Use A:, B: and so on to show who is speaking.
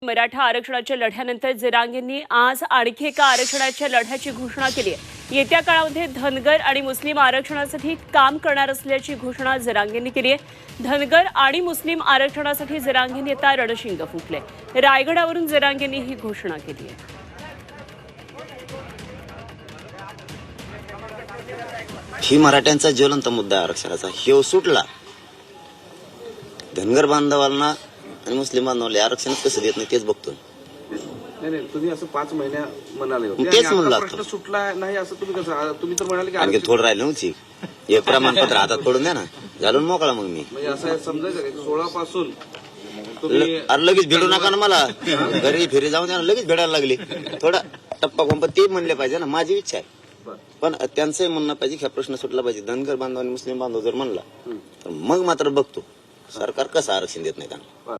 A: मराठा आरक्षणाच्या लढ्यानंतर जरांगेंनी आज आणखी एका आरक्षणाच्या लढ्याची घोषणा केली आहे। येत्या काळामध्ये धनगर आणि मुस्लिम आरक्षणासाठी काम करणार असल्याची घोषणा जरांगेंनी केली आहे। धनगर आणि मुस्लिम आरक्षणासाठी जरांगेंनी आता रणशिंग फुंकले। रायगडावरून जरांगेंनी ही घोषणा केली आहे।
B: ही मराठ्यांचा ज्वलंत मुद्दा आरक्षणाचा हे सुटला। धनगर बांधवांना आणि मुस्लिम बांधवांना आरक्षण कसं देत नाही तेच बघतो।
C: नाही तुम्ही असं 5 महिन्या म्हणाले होते,
B: तेच
C: आणि
B: म्हणलं
C: आता प्रश्न सुटला नाही असं तुम्ही कसं, तुम्ही तर म्हणाले की
B: आणखी थोडं राहिलं नव्हती, हे प्रमाणपत्र हातात पडून द्या ना, झालं मोकळा मग मी।
C: म्हणजे असं समजायचं की 16 पासून तुम्ही
B: अरे लगेच भेटू नका ना, मला घरी फिरी जाऊन द्या ना, लगेच भेटायला लागली। थोडा टप्पा कोंपा ते म्हणले पाहिजे ना, माझी इच्छा आहे, पण त्यांचंही म्हणणं पाहिजे की हा प्रश्न सुटला पाहिजे। धनगर बांधव आणि मुस्लिम बांधव जर म्हणला तर मग मात्र बघतो सरकार कसं आरक्षण देत नाही त्यांना।